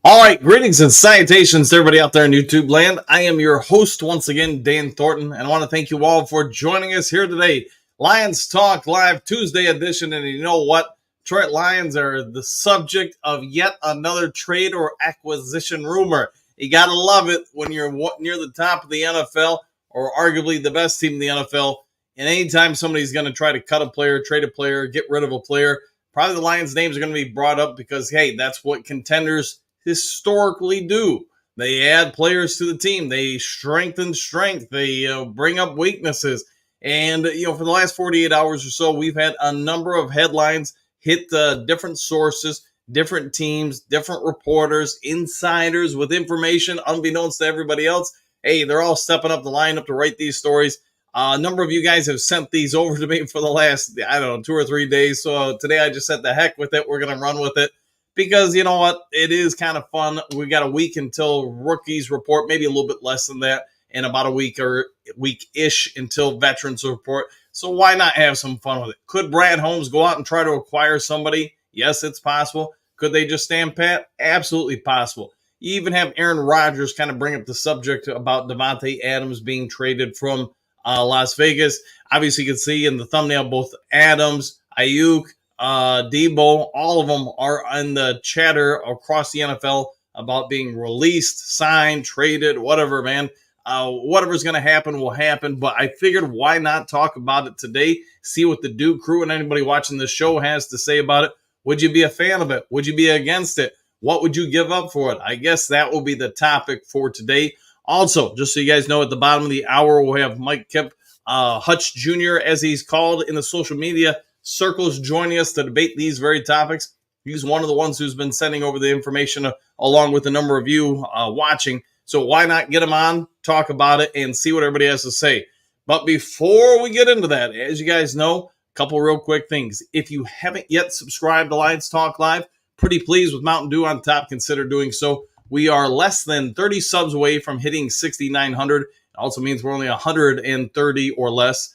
All right, greetings and salutations to everybody out there in YouTube land. I am your host once again, Dan Thornton, and I want to thank you all for joining us here today. Lions Talk Live Tuesday edition, and you know what? Detroit Lions are the subject of yet another trade or acquisition rumor. You got to love it when you're near the top of the NFL, or arguably the best team in the NFL, and anytime somebody's going to try to cut a player, trade a player, get rid of a player, probably the Lions' names are going to be brought up because, hey, that's what contenders historically do. They add players to the team. They strengthen strength. They bring up weaknesses. And, for the last 48 hours or so, we've had a number of headlines hit different sources, different teams, different reporters, insiders with information unbeknownst to everybody else. Hey, they're all stepping up the lineup to write these stories. A number of you guys have sent these over to me for the last, 2 or 3 days. So today I just said the heck with it. We're going to run with it. Because you know what? It is kind of fun. We got a week until rookies report, maybe a little bit less than that, and about a week or week-ish until veterans report. So why not have some fun with it? Could Brad Holmes go out and try to acquire somebody? Yes, it's possible. Could they just stand pat? Absolutely possible. You even have Aaron Rodgers kind of bring up the subject about Davante Adams being traded from Las Vegas. Obviously, you can see in the thumbnail both Adams, Aiyuk, Deebe, all of them are in the chatter across the NFL about being released, signed, traded, whatever, man. Whatever's going to happen will happen, but I figured why not talk about it today, see what the Duke crew and anybody watching this show has to say about it. Would you be a fan of it? Would you be against it? What would you give up for it? I guess that will be the topic for today. Also, just so you guys know, at the bottom of the hour, we'll have Mike Kip, Hutch Jr., as he's called in the social media circles, joining us to debate these very topics. He's one of the ones who's been sending over the information along with a number of you watching. So why not get him on, talk about it, and see what everybody has to say. But before we get into that, as you guys know, a couple real quick things. If you haven't yet subscribed to Lions Talk Live, pretty pleased with Mountain Dew on top. Consider doing so. We are less than 30 subs away from hitting 6,900. It also means we're only 130 or less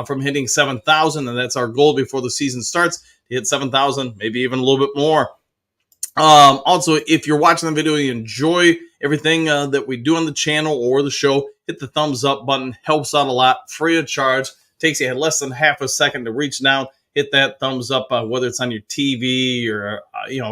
from hitting 7,000, and that's our goal before the season starts, to hit 7,000, maybe even a little bit more. Also, if you're watching the video and you enjoy everything that we do on the channel or the show, hit the thumbs up button. Helps out a lot, free of charge. Takes you less than half a second to reach down, hit that thumbs up, whether it's on your TV or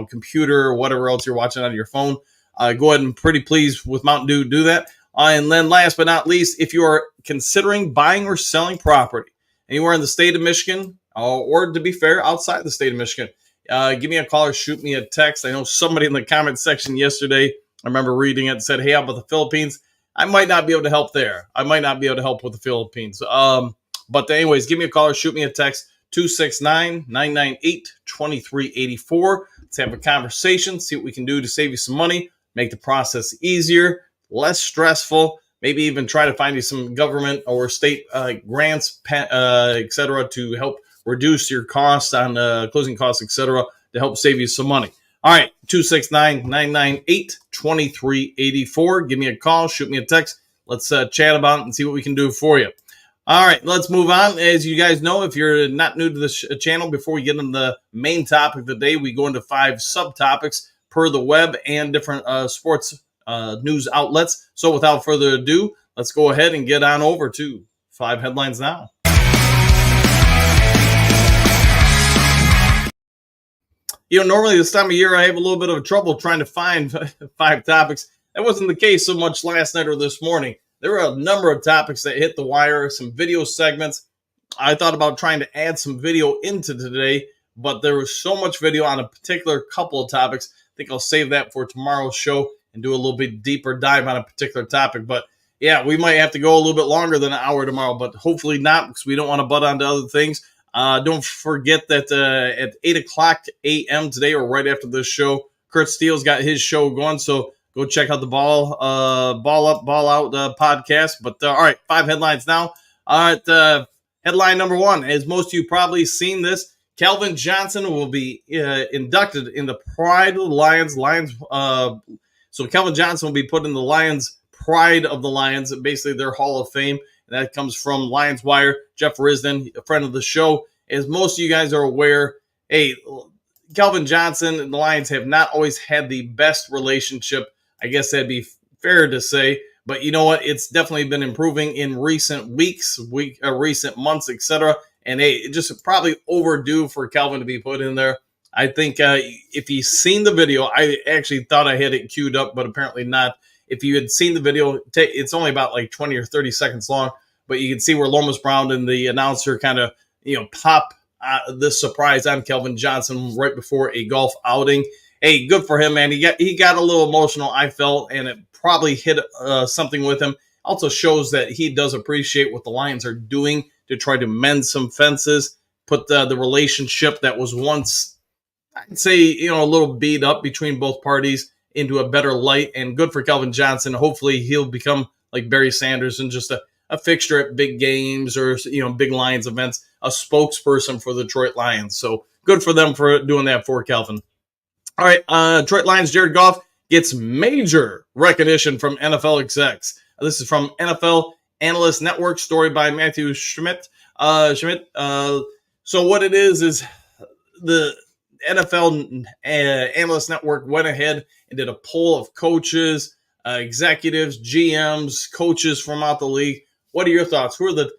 computer or whatever else you're watching on your phone. Go ahead and pretty please with Mountain Dew, do that. And then last but not least, if you are considering buying or selling property anywhere in the state of Michigan, or to be fair, outside the state of Michigan, give me a call or shoot me a text. I know somebody in the comment section yesterday, I remember reading it, said, hey, how about the Philippines? I might not be able to help there. I might not be able to help with the Philippines. But anyways, give me a call or shoot me a text, 269-998-2384. Let's have a conversation, see what we can do to save you some money, make the process easier, less stressful, maybe even try to find you some government or state grants, etc., to help reduce your costs on closing costs, etc., to help save you some money. All right, 269-998-2384. Give me a call, shoot me a text. Let's chat about it and see what we can do for you. All right, let's move on. As you guys know, if you're not new to this channel, before we get into the main topic of the day, we go into 5 subtopics per the web and different sports news outlets. So without further ado, let's go ahead and get on over to 5 headlines now. Normally this time of year, I have a little bit of trouble trying to find 5 topics. That wasn't the case so much last night or this morning. There were a number of topics that hit the wire, some video segments. I thought about trying to add some video into today, but there was so much video on a particular couple of topics. I think I'll save that for tomorrow's show and do a little bit deeper dive on a particular topic. But yeah, we might have to go a little bit longer than an hour tomorrow, but hopefully not, because we don't want to butt onto other things. Don't forget that at 8 o'clock a.m. today, or right after this show, Kurt Steele's got his show going. So go check out the Ball Up, Ball Out podcast. But all right, 5 headlines now. All right, headline number 1, as most of you probably seen this, Calvin Johnson will be inducted in the Pride of the Lions. So Calvin Johnson will be put in the Lions Pride of the Lions, basically their Hall of Fame. And that comes from Lions Wire. Jeff Risden, a friend of the show. As most of you guys are aware, hey, Calvin Johnson and the Lions have not always had the best relationship. I guess that'd be fair to say. But you know what? It's definitely been improving in recent weeks, recent months, etc. And hey, just probably overdue for Calvin to be put in there. I think if you've seen the video, I actually thought I had it queued up, but apparently not. If you had seen the video, it's only about like 20 or 30 seconds long, but you can see where Lomas Brown and the announcer kind of, pop this surprise on Calvin Johnson right before a golf outing. Hey, good for him, man. He got a little emotional, I felt, and it probably hit something with him. Also shows that he does appreciate what the Lions are doing to try to mend some fences, put the relationship that was once, I'd say, a little beat up between both parties into a better light. And good for Calvin Johnson. Hopefully he'll become like Barry Sanders and just a fixture at big games or, big Lions events, a spokesperson for the Detroit Lions. So good for them for doing that for Calvin. All right, Detroit Lions Jared Goff gets major recognition from NFL execs. This is from NFL Analyst Network, story by Matthew Schmidt. So what it is the NFL Analyst Network went ahead and did a poll of coaches, executives, GMs, coaches from out the league. What are your thoughts? Who are the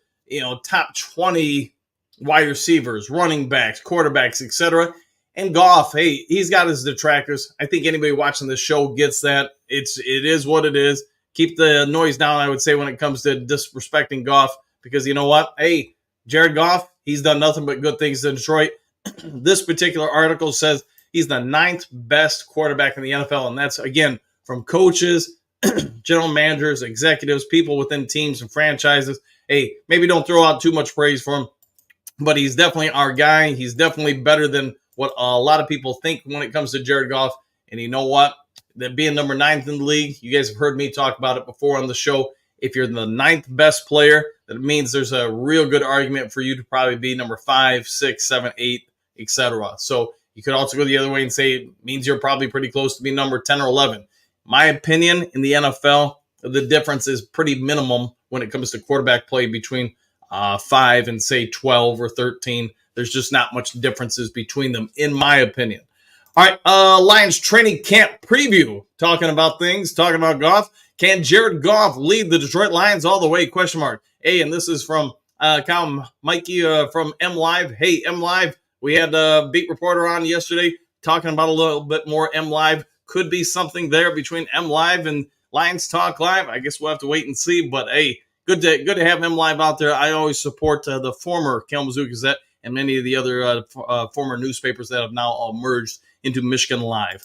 top 20 wide receivers, running backs, quarterbacks, etc.? And Goff, hey, he's got his detractors. I think anybody watching the show gets that. It is what it is. Keep the noise down, I would say, when it comes to disrespecting Goff, because you know what? Hey, Jared Goff, he's done nothing but good things in Detroit. This particular article says he's the 9th best quarterback in the NFL, and that's, again, from coaches, general managers, executives, people within teams and franchises. Hey, maybe don't throw out too much praise for him, but he's definitely our guy. He's definitely better than what a lot of people think when it comes to Jared Goff. And you know what? That being number 9th in the league, you guys have heard me talk about it before on the show. If you're the 9th best player, that means there's a real good argument for you to probably be number 5, 6, 7, 8, etc. So you could also go the other way and say it means you're probably pretty close to be number 10 or 11. My opinion, in the NFL, the difference is pretty minimum when it comes to quarterback play between 5 and, say, 12 or 13. There's just not much differences between them, in my opinion. All right, Lions training camp preview. Talking about Goff. Can Jared Goff lead the Detroit Lions all the way? Question mark. Hey, and this is from Mikey from M Live. Hey, M Live, we had a beat reporter on yesterday talking about a little bit more M Live. Could be something there between M Live and Lions Talk Live. I guess we'll have to wait and see. But hey, good to have M Live out there. I always support the former Kalamazoo Gazette and many of the other former newspapers that have now all merged into Michigan Live.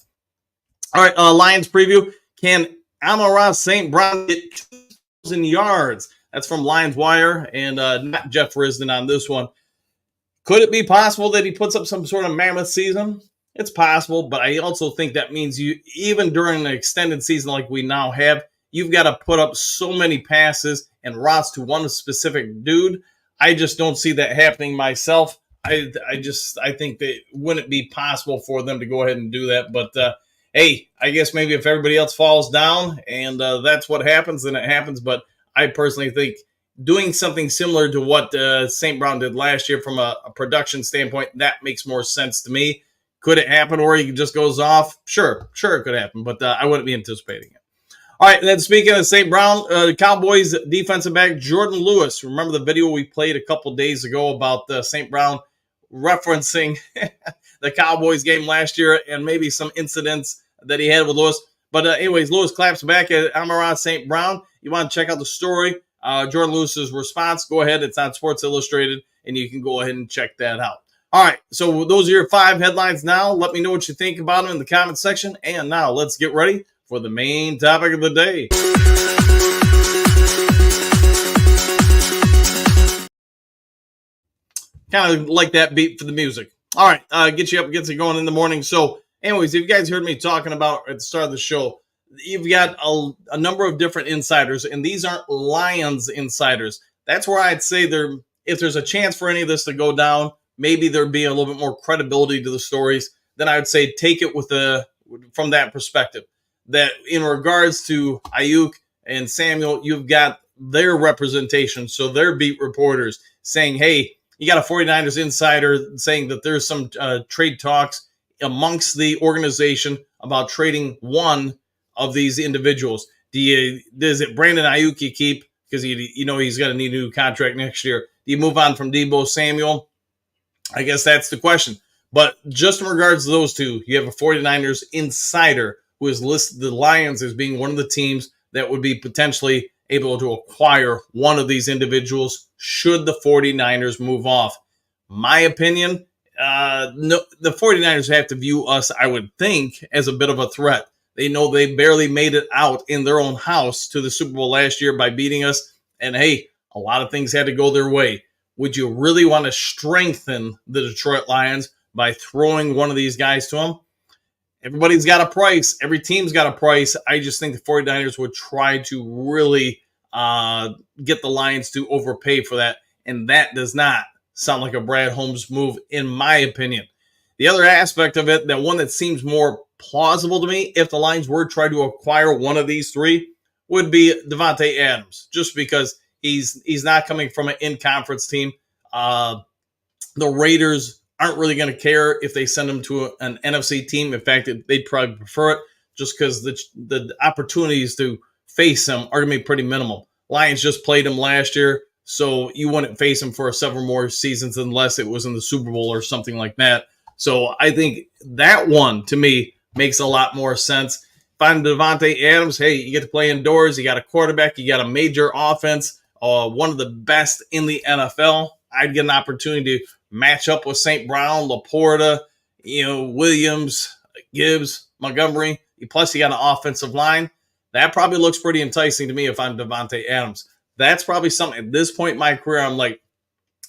All right, Lions preview. Can Amon-Ra St. Brown get 2,000 yards? That's from Lions Wire, and not Jeff Risden on this one. Could it be possible that he puts up some sort of mammoth season? It's possible, but I also think that means you, even during an extended season like we now have, you've got to put up so many passes and routes to one specific dude. I just don't see that happening myself. I think that it wouldn't be possible for them to go ahead and do that. But, hey, I guess maybe if everybody else falls down and that's what happens, then it happens. But I personally think doing something similar to what St. Brown did last year from a production standpoint, that makes more sense to me. Could it happen or he just goes off? Sure, it could happen. But I wouldn't be anticipating it. All right, then speaking of St. Brown, Cowboys defensive back Jordan Lewis. Remember the video we played a couple days ago about St. Brown referencing the Cowboys game last year and maybe some incidents that he had with Lewis. But anyways, Lewis claps back at Amon-Ra St. Brown. You want to check out the story, Jordan Lewis's response, go ahead. It's on Sports Illustrated, and you can go ahead and check that out. All right, so those are your 5 headlines now. Let me know what you think about them in the comment section. And now let's get ready for the main topic of the day. Kind of like that beat for the music. All right, get you up, gets you going in the morning. So anyways, if you guys heard me talking about at the start of the show, you've got a number of different insiders, and these aren't Lions insiders. That's where I'd say if there's a chance for any of this to go down, maybe there'd be a little bit more credibility to the stories, then I would say take it from that perspective. That in regards to Aiyuk and Samuel, you've got their representation, so their beat reporters saying, hey, you got a 49ers insider saying that there's some trade talks amongst the organization about trading one of these individuals? Is it Brandon Aiyuk you keep because you know he's going to need a new contract next year? Do you move on from Deebo Samuel? I guess that's the question. But just in regards to those two, you have a 49ers insider who has listed the Lions as being one of the teams that would be potentially able to acquire one of these individuals should the 49ers move off. My opinion, no, the 49ers have to view us, I would think, as a bit of a threat. They know they barely made it out in their own house to the Super Bowl last year by beating us. And hey, a lot of things had to go their way. Would you really want to strengthen the Detroit Lions by throwing one of these guys to them? Everybody's got a price. Every team's got a price. I just think the 49ers would try to really get the Lions to overpay for that. And that does not sound like a Brad Holmes move, in my opinion. The other aspect of it, that one that seems more plausible to me, if the Lions were to try to acquire one of these three, would be Davante Adams, just because he's not coming from an in-conference team. The Raiders aren't really going to care if they send him to an NFC team. In fact, they'd probably prefer it just because the opportunities to face him are going to be pretty minimal. Lions just played him last year, so you wouldn't face him for several more seasons unless it was in the Super Bowl or something like that. So I think that one, to me, makes a lot more sense. If I'm Davante Adams, hey, you get to play indoors. You got a quarterback. You got a major offense, one of the best in the NFL. I'd get an opportunity to match up with St. Brown, Laporta, Williams, Gibbs, Montgomery. Plus, you got an offensive line. That probably looks pretty enticing to me if I'm Davante Adams. That's probably something at this point in my career, I'm like,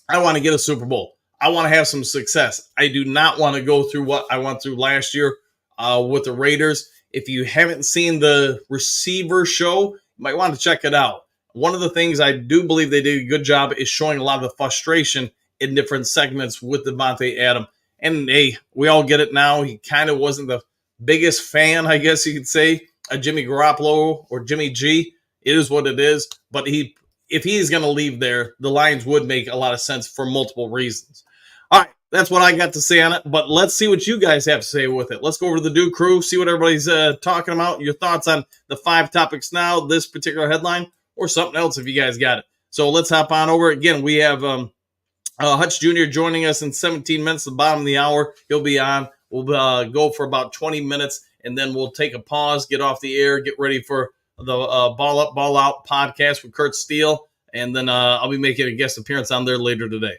I want to get a Super Bowl. I want to have some success. I do not want to go through what I went through last year with the Raiders. If you haven't seen the receiver show, you might want to check it out. One of the things I do believe they did a good job is showing a lot of the frustration in different segments with Davante Adams. And hey, we all get it now. He kind of wasn't the biggest fan, I guess you could say, of Jimmy Garoppolo or Jimmy G. It is what it is. But if he's going to leave there, the Lions would make a lot of sense for multiple reasons. All right, that's what I got to say on it. But let's see what you guys have to say with it. Let's go over to the Duke Crew, see what everybody's talking about. Your thoughts on the 5 topics now, this particular headline, or something else if you guys got it. So let's hop on over. Again, we have Hutch Jr. joining us in 17 minutes, the bottom of the hour. He'll be on. We'll go for about 20 minutes, and then we'll take a pause, get off the air, get ready for the Ball Up, Ball Out podcast with Kurt Steele, and then I'll be making a guest appearance on there later today.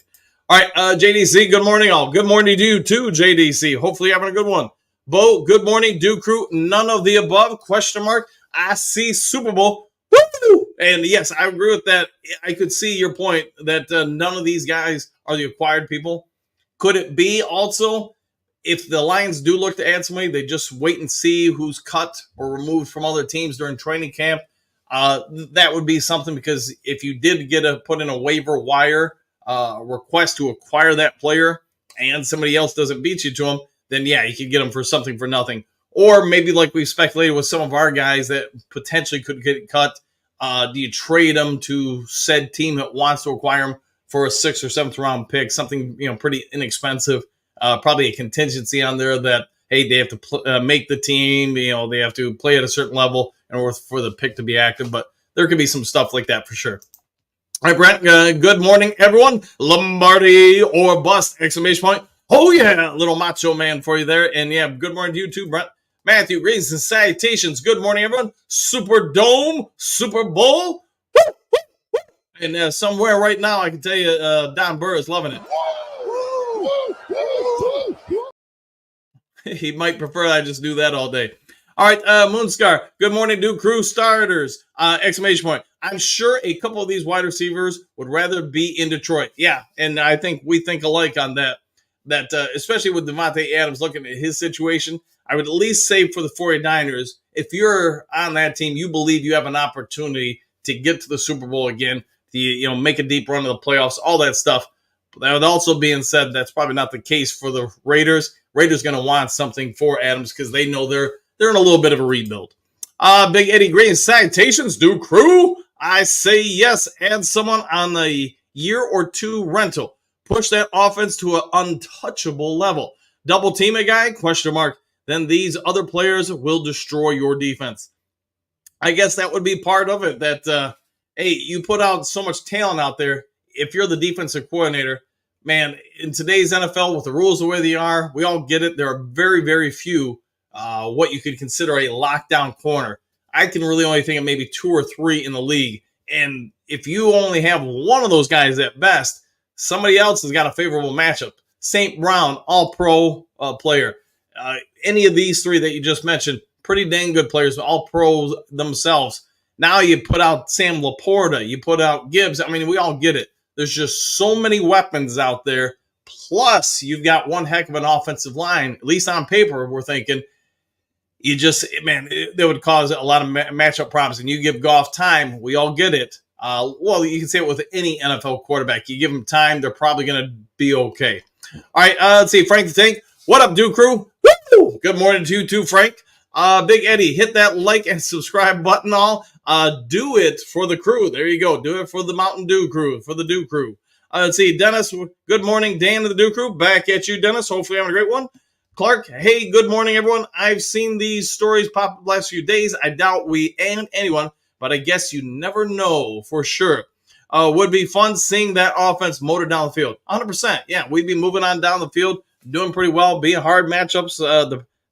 All right, JDC, good morning, all. Good morning to you, too, JDC. Hopefully you're having a good one. Bo, good morning. Duke Crew, none of the above, question mark. I see Super Bowl. Woo! And yes, I agree with that. I could see your point that none of these guys are the acquired people. Could it be also, if the Lions do look to add somebody, they just wait and see who's cut or removed from other teams during training camp? That would be something, because if you did put in a waiver wire request to acquire that player and somebody else doesn't beat you to him, then yeah, you could get them for something for nothing. Or maybe like we speculated with some of our guys that potentially could get cut, do you trade them to said team that wants to acquire them for a 6th or 7th round pick, something pretty inexpensive, probably a contingency on there that, hey, they have to make the team, they have to play at a certain level in order for the pick to be active. But there could be some stuff like that for sure. All right, Brent, good morning, everyone. Lombardi or bust, exclamation point. Oh, yeah, little macho man for you there. And, yeah, good morning to you too, Brent. Matthew, greetings and salutations. Good morning, everyone. Superdome, Super Bowl. Woo, woo, woo. And somewhere right now, I can tell you, Don Burr is loving it. He might prefer I just do that all day. All right, Moonscar, good morning, Duke Crew starters, exclamation point. I'm sure a couple of these wide receivers would rather be in Detroit. Yeah, and I think we think alike on that. That especially with Davante Adams looking at his situation, I would at least say for the 49ers, if you're on that team, you believe you have an opportunity to get to the Super Bowl again, to make a deep run to the playoffs, all that stuff. But that would also being said, that's probably not the case for the Raiders. Raiders going to want something for Adams because they know they're in a little bit of a rebuild. Big Eddie Green, salutations, Duke Crew. I say yes, add someone on the year or two rental. Push that offense to an untouchable level. double team a guy, question mark, then these other players will destroy your defense. I guess that would be part of it. That hey, you put out so much talent out there. If you're the defensive coordinator, man, in today's NFL with the rules the way they are, we all get it. There are very, very few what you could consider a lockdown corner. I can really only think of maybe 2 or 3 in the league. And if you only have one of those guys at best, somebody else has got a favorable matchup. St. Brown, all-pro player. Any of these 3 that you just mentioned, pretty dang good players, all pros themselves. Now you put out Sam Laporta, you put out Gibbs. I mean, we all get it. There's just so many weapons out there. Plus, you've got one heck of an offensive line, at least on paper, we're thinking. You just, man, that would cause a lot of matchup problems. And you give Goff time, we all get it. Well, you can say it with any NFL quarterback. You give them time, they're probably going to be okay. All right, let's see. Frank the Tank. What up, Dew Crew? Woo! Good morning to you too, Frank. Big Eddie, hit that like and subscribe button all. Do it for the crew. There you go. Do it for the Mountain Dew crew, for the Dew crew. Let's see. Dennis, good morning. Dan of the Dew crew. Back at you, Dennis. Hopefully having a great one. Clark, hey, good morning, everyone. I've seen these stories pop up the last few days. I doubt we and anyone, but I guess you never know for sure. Would be fun seeing that offense motor down the field. 100%. Yeah, we'd be moving on down the field, doing pretty well, being hard matchups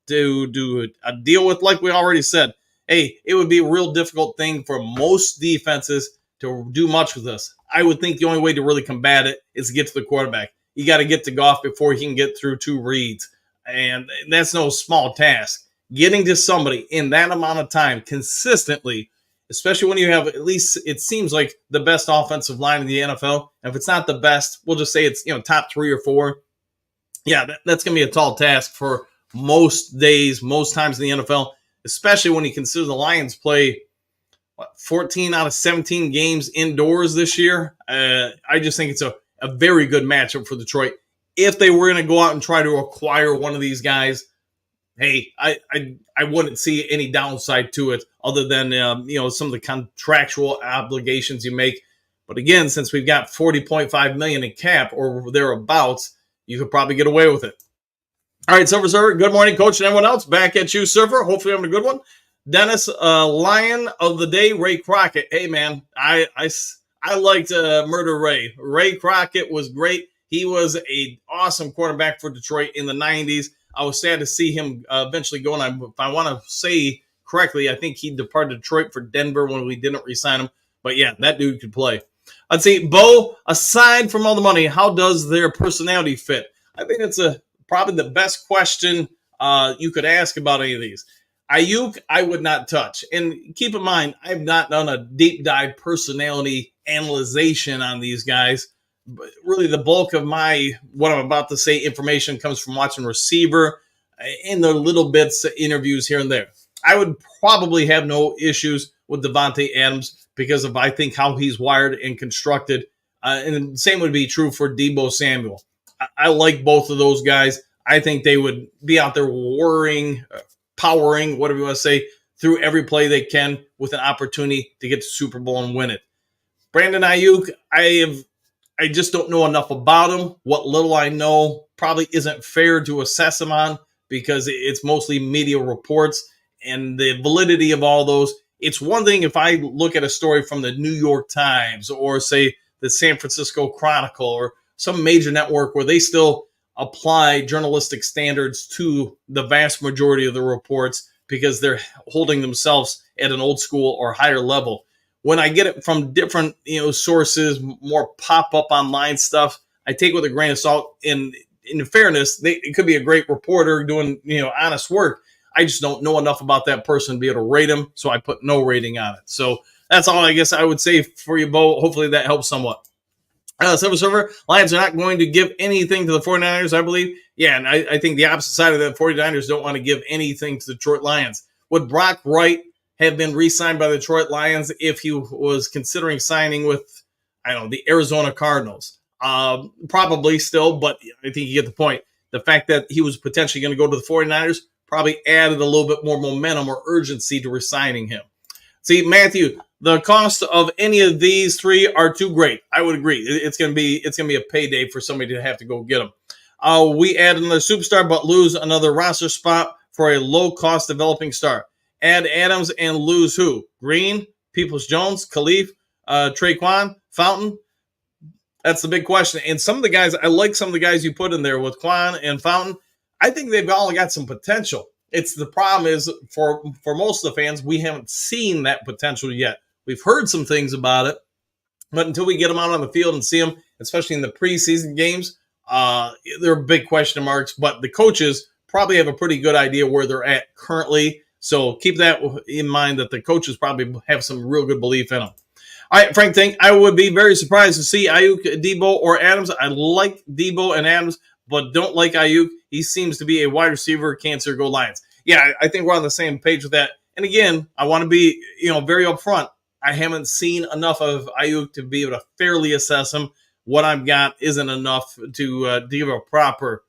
to deal with, like we already said. Hey, it would be a real difficult thing for most defenses to do much with us. I would think the only way to really combat it is to get to the quarterback. You got to get to Goff before he can get through 2 reads. And that's no small task. Getting to somebody in that amount of time consistently, especially when you have at least, it seems like, the best offensive line in the NFL. And if it's not the best, we'll just say it's top 3 or 4. Yeah, that's going to be a tall task for most days, most times in the NFL, especially when you consider the Lions play 14 out of 17 games indoors this year. I just think it's a very good matchup for Detroit. If they were going to go out and try to acquire one of these guys, hey, I wouldn't see any downside to it other than some of the contractual obligations you make. But again, since we've got $40.5 million in cap or thereabouts, you could probably get away with it. All right, Silver Server, good morning, Coach, and everyone else. Back at you, Silver. Hopefully having a good one. Dennis, Lion of the Day, Ray Crockett. Hey, man, I liked Murder Ray. Ray Crockett was great. He was an awesome quarterback for Detroit in the 90s. I was sad to see him eventually go. And if I want to say correctly, I think he departed Detroit for Denver when we didn't re-sign him. But, yeah, that dude could play. Let's see, Bo, aside from all the money, how does their personality fit? I think it's probably the best question you could ask about any of these. Aiyuk, I would not touch. And keep in mind, I've not done a deep dive personality analyzation on these guys. But really, the bulk of what I'm about to say information comes from watching receiver and the little bits of interviews here and there. I would probably have no issues with Devontae Adams because of, I think, how he's wired and constructed. And the same would be true for Deebo Samuel. I like both of those guys. I think they would be out there powering, whatever you want to say, through every play they can with an opportunity to get to Super Bowl and win it. Brandon Aiyuk, I just don't know enough about him. What little I know probably isn't fair to assess him on because it's mostly media reports and the validity of all those. It's one thing if I look at a story from the New York Times or, say, the San Francisco Chronicle or some major network where they still apply journalistic standards to the vast majority of the reports because they're holding themselves at an old school or higher level. When I get it from different sources, more pop-up online stuff, I take it with a grain of salt. In fairness, it could be a great reporter doing honest work. I just don't know enough about that person to be able to rate him, so I put no rating on it. So that's all I guess I would say for you, Bo. Hopefully that helps somewhat. Silver Server, Lions are not going to give anything to the 49ers, I believe. Yeah, and I think the opposite side of that, 49ers don't want to give anything to the Detroit Lions. Would Brock Wright have been re-signed by the Detroit Lions if he was considering signing with, the Arizona Cardinals? Probably still, but I think you get the point. The fact that he was potentially going to go to the 49ers probably added a little bit more momentum or urgency to re-signing him. See, Matthew, the cost of any of these 3 are too great. I would agree. It's going to be a payday for somebody to have to go get them. We add another superstar but lose another roster spot for a low-cost developing star. Add Adams and lose who? Green, Peoples-Jones, Khalif, Traquan, Fountain. That's the big question. And some of the guys, I like some of the guys you put in there with Quan and Fountain. I think they've all got some potential. It's the problem is for most of the fans, we haven't seen that potential yet. We've heard some things about it, but until we get them out on the field and see them, especially in the preseason games, they're big question marks. But the coaches probably have a pretty good idea where they're at currently. So keep that in mind that the coaches probably have some real good belief in them. All right, Frank, I would be very surprised to see Aiyuk, Deebe, or Adams. I like Deebe and Adams, but don't like Aiyuk. He seems to be a wide receiver. Cancer, go Lions. Yeah, I think we're on the same page with that. And again, I want to be very upfront. I haven't seen enough of Aiyuk to be able to fairly assess him. What I've got isn't enough to give a proper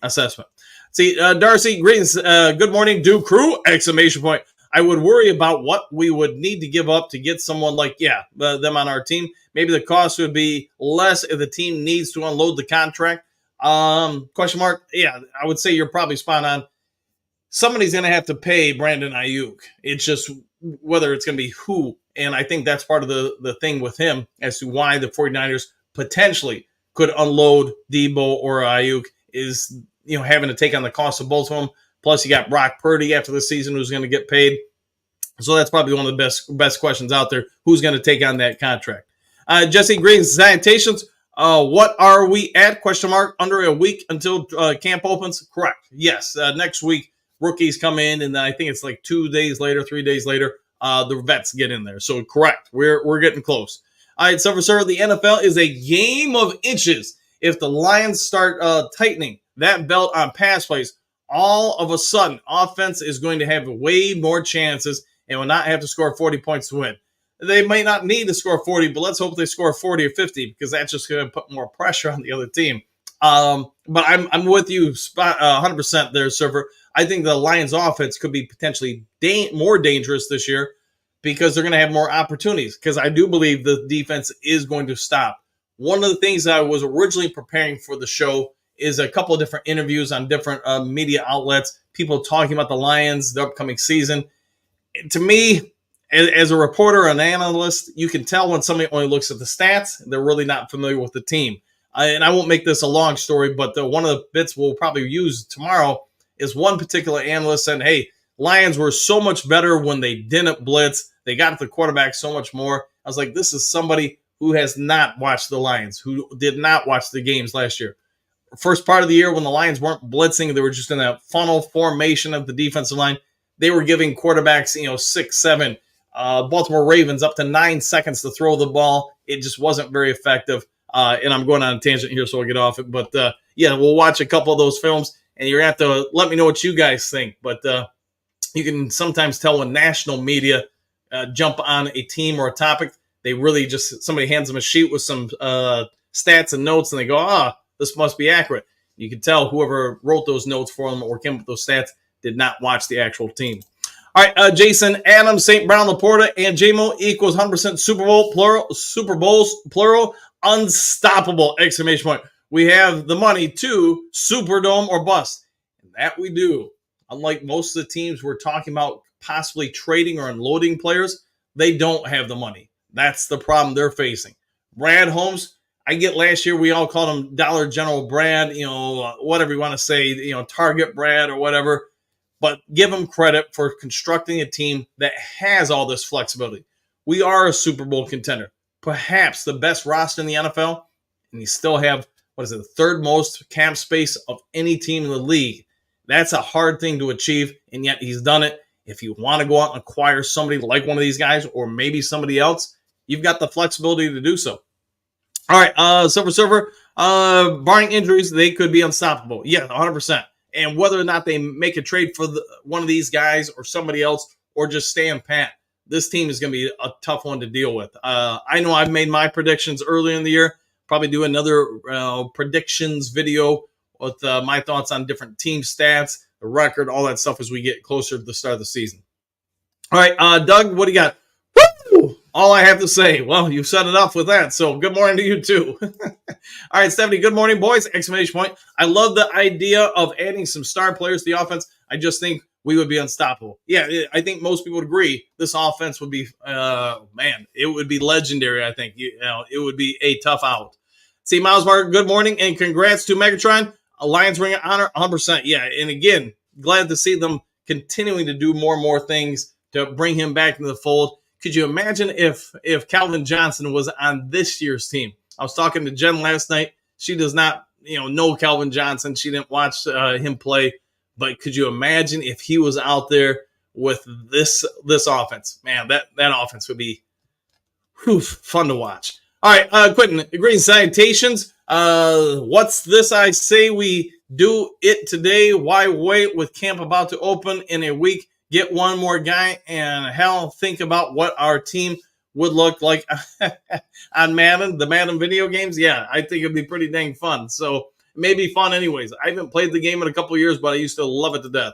assessment. See, Darcy, greetings. Good morning, Duke Crew! Exclamation point. I would worry about what we would need to give up to get someone like, them on our team. Maybe the cost would be less if the team needs to unload the contract. Question mark. Yeah, I would say you're probably spot on. Somebody's going to have to pay Brandon Aiyuk. It's just whether it's going to be who. And I think that's part of the thing with him as to why the 49ers potentially could unload Deebe or Aiyuk is, having to take on the cost of both of them. Plus, you got Brock Purdy after the season who's going to get paid. So that's probably one of the best questions out there. Who's going to take on that contract? Jesse Green's salutations. What are we at? Question mark. Under a week until camp opens? Correct. Yes. Next week, rookies come in, and I think it's like 2 days later, 3 days later, the vets get in there. So correct. We're getting close. All right, Silver Sir, the NFL is a game of inches. If the Lions start tightening that belt on pass plays, all of a sudden, offense is going to have way more chances and will not have to score 40 points to win. They may not need to score 40, but let's hope they score 40 or 50 because that's just going to put more pressure on the other team. But I'm with you 100% there, Server. I think the Lions offense could be potentially more dangerous this year because they're going to have more opportunities because I do believe the defense is going to stop. One of the things that I was originally preparing for the show is a couple of different interviews on different media outlets, people talking about the Lions, the upcoming season. To me, as a reporter or an analyst, you can tell when somebody only looks at the stats, they're really not familiar with the team. And I won't make this a long story, but one of the bits we'll probably use tomorrow is one particular analyst saying, hey, Lions were so much better when they didn't blitz. They got the quarterback so much more. I was like, this is somebody who has not watched the Lions, who did not watch the games last year. First part of the year when the Lions weren't blitzing, they were just in that funnel formation of the defensive line. They were giving quarterbacks, 6, 7, Baltimore Ravens up to 9 seconds to throw the ball. It just wasn't very effective. And I'm going on a tangent here, so I'll get off it. But, we'll watch a couple of those films, and you're going to have to let me know what you guys think. But you can sometimes tell when national media jump on a team or a topic, they really just, somebody hands them a sheet with some stats and notes, and they go, this must be accurate. You can tell whoever wrote those notes for them or came up with those stats did not watch the actual team. All right, Jason, Adams, St. Brown, Laporta, and JMO equals 100% Super Bowls, plural, unstoppable, exclamation point. We have the money to Superdome or bust. And that we do. Unlike most of the teams we're talking about possibly trading or unloading players, they don't have the money. That's the problem they're facing. Brad Holmes, I get last year we all called him Dollar General Brad, whatever you want to say, Target Brad or whatever. But give him credit for constructing a team that has all this flexibility. We are a Super Bowl contender, perhaps the best roster in the NFL, and you still have, the third most cap space of any team in the league. That's a hard thing to achieve, and yet he's done it. If you want to go out and acquire somebody like one of these guys or maybe somebody else, you've got the flexibility to do so. All right, Silver, barring injuries, they could be unstoppable. Yeah, 100%. And whether or not they make a trade for one of these guys or somebody else or just stand pat, this team is going to be a tough one to deal with. I know I've made my predictions earlier in the year. Probably do another predictions video with my thoughts on different team stats, the record, all that stuff as we get closer to the start of the season. All right, Doug, what do you got? Woo! All I have to say, well, you've said enough with that. So good morning to you too. All right, Stephanie, good morning, boys. Exclamation point. I love the idea of adding some star players to the offense. I just think we would be unstoppable. Yeah, I think most people would agree this offense would be, it would be legendary, I think. It would be a tough out. See, Miles Martin, good morning, and congrats to Megatron. Alliance Ring of Honor, 100%. Yeah, and again, glad to see them continuing to do more and more things to bring him back into the fold. Could you imagine if Calvin Johnson was on this year's team? I was talking to Jen last night. She does not, know Calvin Johnson. She didn't watch him play. But could you imagine if he was out there with this offense? Man, that offense would be fun to watch. All right, Quentin, greetings, salutations. What's this I say we do it today? Why wait with camp about to open in a week? Get one more guy and hell, think about what our team would look like on Madden, the Madden video games. Yeah, I think it'd be pretty dang fun. So maybe fun anyways. I haven't played the game in a couple of years, but I used to love it to death.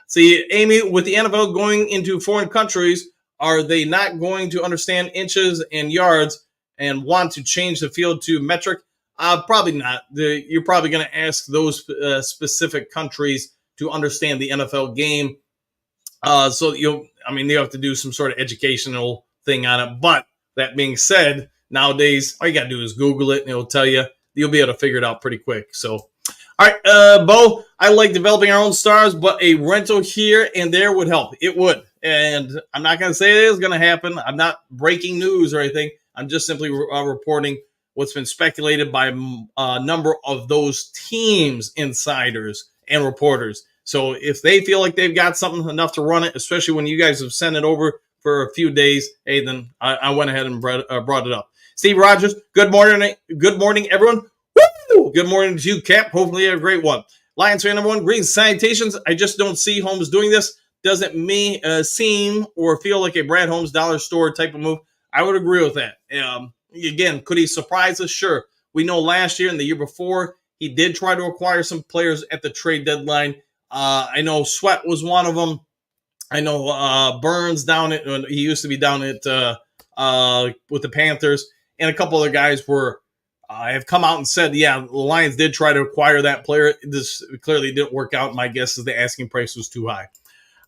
See, Amy, with the NFL going into foreign countries, are they not going to understand inches and yards and want to change the field to metric? Probably not. You're probably going to ask those specific countries to understand the NFL game. So you have to do some sort of educational thing on it. But that being said, nowadays all you gotta do is Google it, and it'll tell you. You'll be able to figure it out pretty quick. So, all right, Bo, I like developing our own stars, but a rental here and there would help. It would, and I'm not gonna say it is gonna happen. I'm not breaking news or anything. I'm just simply reporting what's been speculated by a number of those teams, insiders, and reporters. So if they feel like they've got something enough to run it, especially when you guys have sent it over for a few days, hey, then I went ahead and brought it up. Steve Rogers, good morning. Good morning, everyone. Woo! Good morning to you, Cap. Hopefully you have a great one. Lions fan number one, greetings, salutations. I just don't see Holmes doing this. Doesn't seem or feel like a Brad Holmes dollar store type of move. I would agree with that. Again, could he surprise us? Sure. We know last year and the year before, he did try to acquire some players at the trade deadline. I know Sweat was one of them. I know Burns he used to be down at with the Panthers, and a couple other guys have come out and said, yeah, the Lions did try to acquire that player. This clearly didn't work out. My guess is the asking price was too high.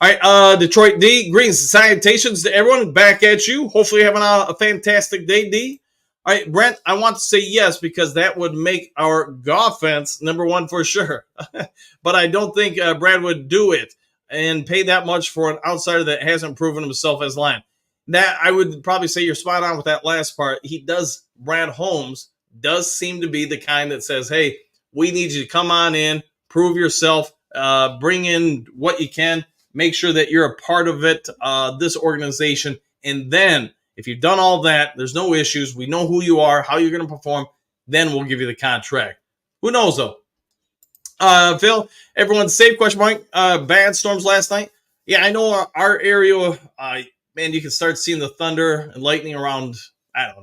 All right, Detroit D, greetings and salutations to everyone. Back at you. Hopefully having a fantastic day, D. All right, Brent, I want to say yes because that would make our offense number one for sure. But I don't think Brad would do it and pay that much for an outsider that hasn't proven himself as line. That I would probably say you're spot on with that last part. Brad Holmes does seem to be the kind that says, hey, we need you to come on in, prove yourself, bring in what you can, make sure that you're a part of it, this organization, and then if you've done all that, there's no issues. We know who you are, how you're going to perform. Then we'll give you the contract. Who knows, though? Phil, everyone's safe, question mark. Bad storms last night. Yeah, I know our area, man, you can start seeing the thunder and lightning around,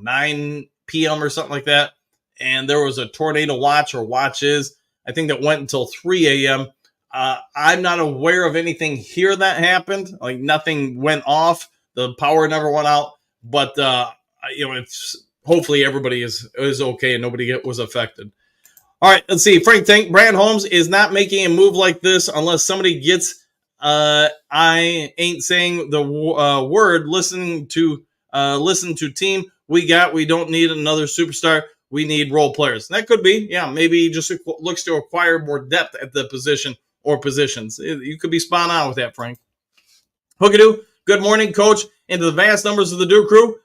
9 p.m. or something like that. And there was a tornado watch or watches, I think that went until 3 a.m. I'm not aware of anything here that happened. Like nothing went off. The power never went out. But, it's hopefully everybody is okay and nobody was affected. All right, let's see. Frank Tank, Brad Holmes is not making a move like this unless somebody gets, I ain't saying the word, listen to team. We don't need another superstar. We need role players. And that could be, yeah, maybe he just looks to acquire more depth at the position or positions. You could be spot on with that, Frank. Hookadoo, good morning, Coach. Into the vast numbers of the Duke crew.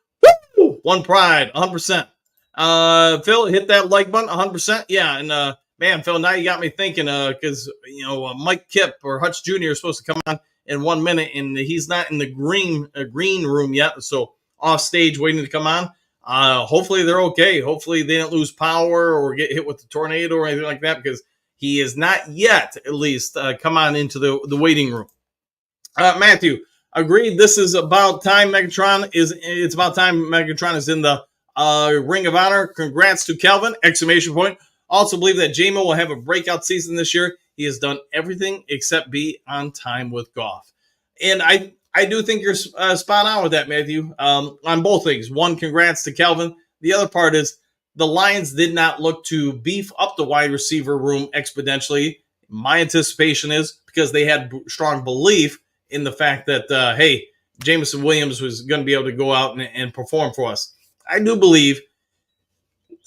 Woo! One pride, 100%. Phil, hit that like button, 100%. Yeah, and man, Phil, now you got me thinking because, Mike Kipp or Hutch Jr. is supposed to come on in 1 minute, and he's not in the green room yet, so off stage waiting to come on. Hopefully they're okay. Hopefully they didn't lose power or get hit with the tornado or anything like that because he is not yet, at least, come on into the waiting room. Matthew, agreed. This is about time it's about time Megatron is in the Ring of Honor. Congrats to Calvin! ! Also believe that J-Mo will have a breakout season this year. He has done everything except be on time with Goff. And I do think you're spot on with that, Matthew, on both things. One, congrats to Kelvin. The other part is the Lions did not look to beef up the wide receiver room exponentially. My anticipation is because they had strong belief in the fact that, hey, Jameson Williams was going to be able to go out and perform for us. I do believe,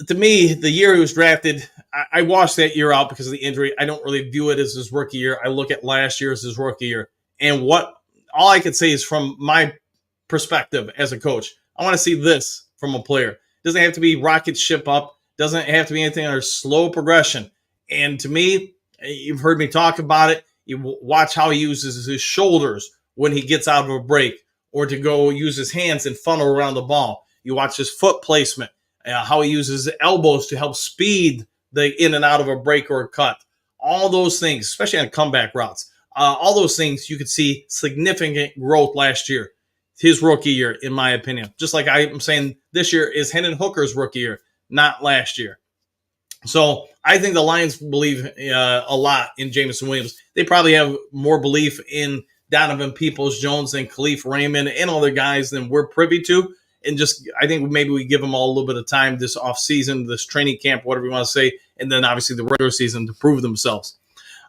to me, the year he was drafted, I watched that year out because of the injury. I don't really view it as his rookie year. I look at last year as his rookie year. And all I can say is from my perspective as a coach, I want to see this from a player. It doesn't have to be rocket ship up. Doesn't have to be anything under slow progression. And to me, you've heard me talk about it. You watch how he uses his shoulders when he gets out of a break, or to go use his hands and funnel around the ball. You watch his foot placement, how he uses his elbows to help speed the in and out of a break or a cut. All those things, especially on comeback routes, all those things you could see significant growth last year. His rookie year, in my opinion. Just like I'm saying this year is Hendon Hooker's rookie year, not last year. So I think the Lions believe a lot in Jameson Williams. They probably have more belief in Donovan Peoples-Jones and Khalif Raymond and other guys than we're privy to. And just, I think maybe we give them all a little bit of time this offseason, this training camp, whatever you want to say, and then obviously the regular season to prove themselves.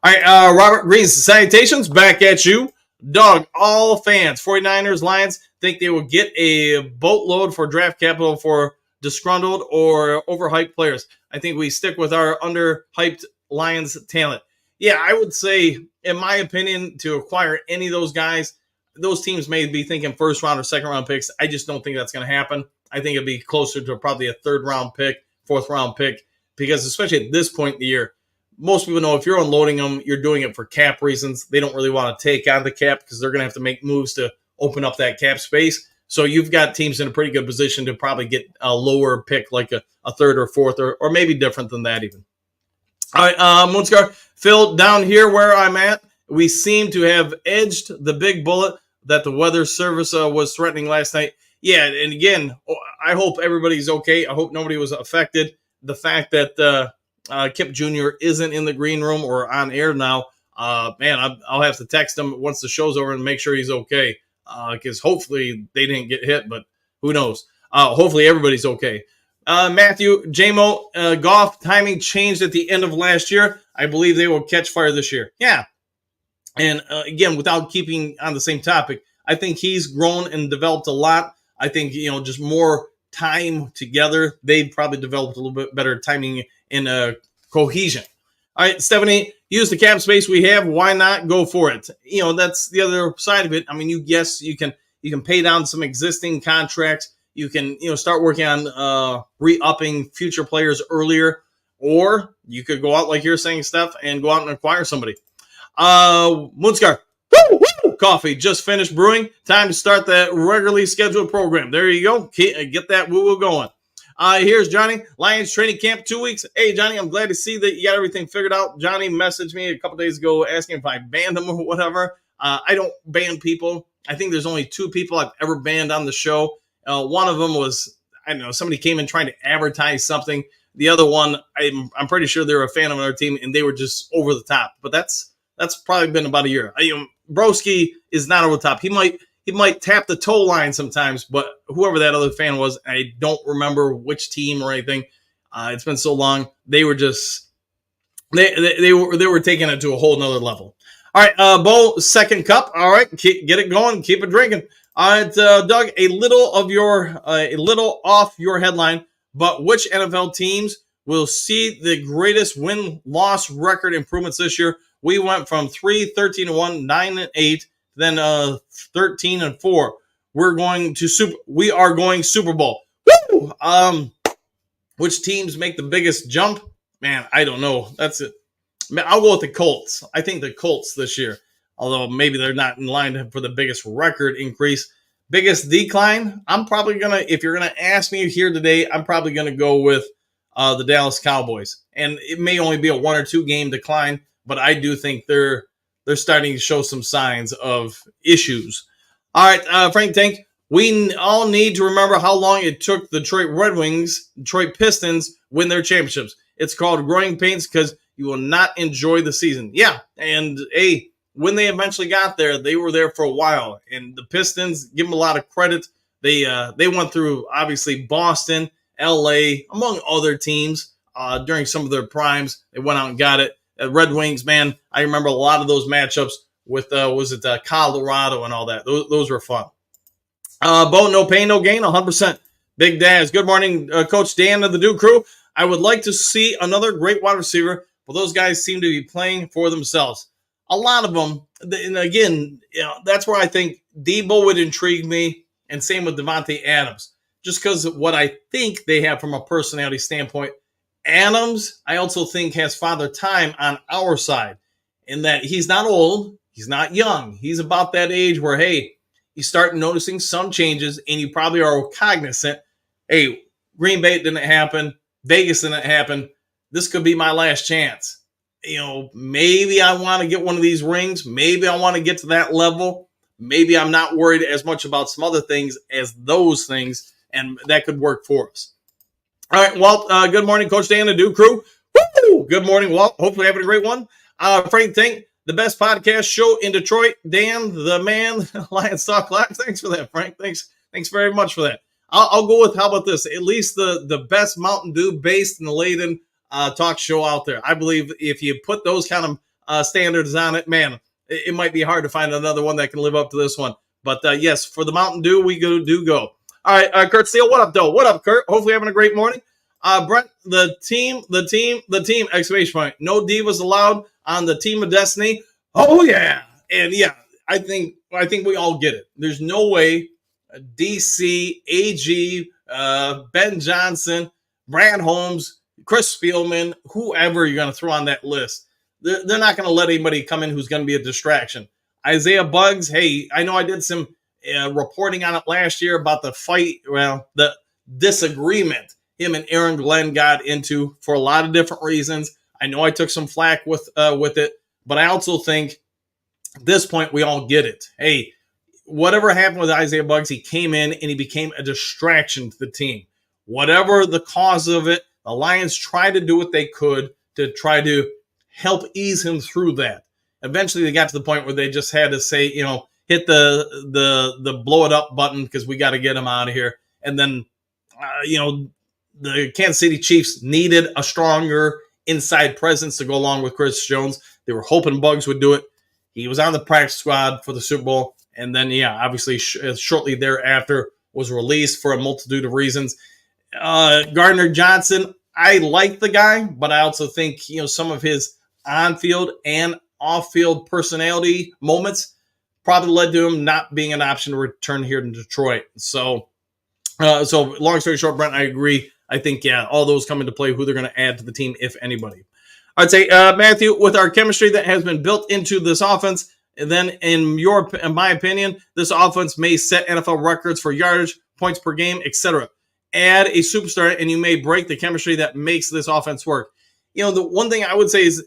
All right, Robert Green's salutations back at you. Doug, all fans, 49ers, Lions, think they will get a boatload for draft capital for disgruntled or overhyped players. I think we stick with our underhyped Lions talent. Yeah, I would say, in my opinion, to acquire any of those guys, those teams may be thinking first round or second round picks. I just don't think that's going to happen. I think it'd be closer to probably a third round pick, fourth round pick, because especially at this point in the year, most people know if you're unloading them, you're doing it for cap reasons. They don't really want to take on the cap because they're going to have to make moves to open up that cap space. So you've got teams in a pretty good position to probably get a lower pick, like a third or fourth, or maybe different than that even. All right, Moonscar, Phil, down here where I'm at, we seem to have edged the big bullet that the weather service was threatening last night. Yeah, and again, I hope everybody's okay. I hope nobody was affected. The fact that Kip Jr. isn't in the green room or on air now, man, I'll have to text him once the show's over and make sure he's okay, because hopefully they didn't get hit, but who knows? Hopefully everybody's okay. Matthew, JMO, Goff timing changed at the end of last year. I believe they will catch fire this year. Yeah. And again, without keeping on the same topic, I think he's grown and developed a lot. I think, just more time together, they've probably developed a little bit better timing and cohesion. All right, Stephanie, use the cap space we have. Why not go for it? That's the other side of it. I mean, you can pay down some existing contracts. You can, start working on re-upping future players earlier, or you could go out like you're saying, Steph, and go out and acquire somebody. Moonscar, coffee just finished brewing. Time to start that regularly scheduled program. There you go. Get that woo-woo going. Here's Johnny. Lions training camp 2 weeks. Hey, Johnny, I'm glad to see that you got everything figured out. Johnny messaged me a couple days ago asking if I banned him or whatever. I don't ban people. I think there's only 2 people I've ever banned on the show. One of them was, I don't know, somebody came in trying to advertise something. The other one, I'm pretty sure they were a fan of our team and they were just over the top. But that's probably been about a year. Broski is not over the top. He might tap the toe line sometimes, but whoever that other fan was, I don't remember which team or anything. It's been so long. They were just they were taking it to a whole nother level. All right, Bo, second cup. All right, get it going. Keep it drinking. All right, Doug, a little off your headline, but which NFL teams will see the greatest win-loss record improvements this year? We went from 13-1, 9-8, then 13-4. We are going Super Bowl. Woo! Which teams make the biggest jump? Man, I don't know. That's it. I'll go with the Colts. I think the Colts this year, although maybe they're not in line for the biggest record increase. Biggest decline, I'm probably going to, if you're going to ask me here today, I'm probably going to go with the Dallas Cowboys. And it may only be a 1 or 2 game decline, but I do think they're starting to show some signs of issues. All right, Frank Tank, we all need to remember how long it took the Detroit Pistons win their championships. It's called growing pains because you will not enjoy the season. Yeah, and hey, when they eventually got there, they were there for a while. And the Pistons, give them a lot of credit. They went through, obviously, Boston, LA, among other teams during some of their primes. They went out and got it. Red Wings, man, I remember a lot of those matchups with, Colorado and all that. Those were fun. Bo, no pain, no gain, 100%. Big Daz, good morning, Coach Dan of the Duke Crew. I would like to see another great wide receiver, but those guys seem to be playing for themselves. A lot of them, and again, that's where I think Deebe would intrigue me, and same with Devontae Adams, just because of what I think they have from a personality standpoint. Adams, I also think, has father time on our side, in that he's not old, he's not young. He's about that age where, hey, you start noticing some changes, and you probably are cognizant, hey, Green Bay didn't happen, Vegas didn't happen, this could be my last chance. Maybe I want to get one of these rings. Maybe I want to get to that level. Maybe I'm not worried as much about some other things as those things, and that could work for us. All right, Walt, good morning, Coach Dan, the Duke Crew. Woo! Good morning, Walt. Hopefully having a great one. Frank Tink, the best podcast show in Detroit. Dan, the man, Lions Talk Live. Thanks for that, Frank. Thanks very much for that. I'll go with, how about this? At least the best Mountain Dew based in the Layton talk show out there. I believe if you put those kind of standards on it, man, it might be hard to find another one that can live up to this one. But yes, for the Mountain Dew, we go. All right, Kurt Steele, what up, though? What up, Kurt? Hopefully having a great morning. Brent, the team, exclamation point. No divas allowed on the team of destiny. Oh, yeah. And yeah, I think we all get it. There's no way DC, AG, Ben Johnson, Brad Holmes, Chris Spielman, whoever you're going to throw on that list, they're not going to let anybody come in who's going to be a distraction. Isaiah Buggs, hey, I know I did some reporting on it last year about the fight, the disagreement him and Aaron Glenn got into for a lot of different reasons. I know I took some flack with it, but I also think at this point we all get it. Hey, whatever happened with Isaiah Buggs, he came in and he became a distraction to the team. Whatever the cause of it, the Lions tried to do what they could to try to help ease him through that. Eventually, they got to the point where they just had to say, hit the blow it up button because we got to get him out of here. And then, the Kansas City Chiefs needed a stronger inside presence to go along with Chris Jones. They were hoping Buggs would do it. He was on the practice squad for the Super Bowl. And then, obviously, shortly thereafter was released for a multitude of reasons. Gardner Johnson, I like the guy, but I also think, some of his on-field and off-field personality moments probably led to him not being an option to return here in Detroit. So long story short, Brent, I agree. I think, all those come into play, who they're going to add to the team, if anybody. I'd say, Matthew, with our chemistry that has been built into this offense, and then in my opinion, this offense may set NFL records for yardage, points per game, etc. Add a superstar, and you may break the chemistry that makes this offense work. The one thing I would say is,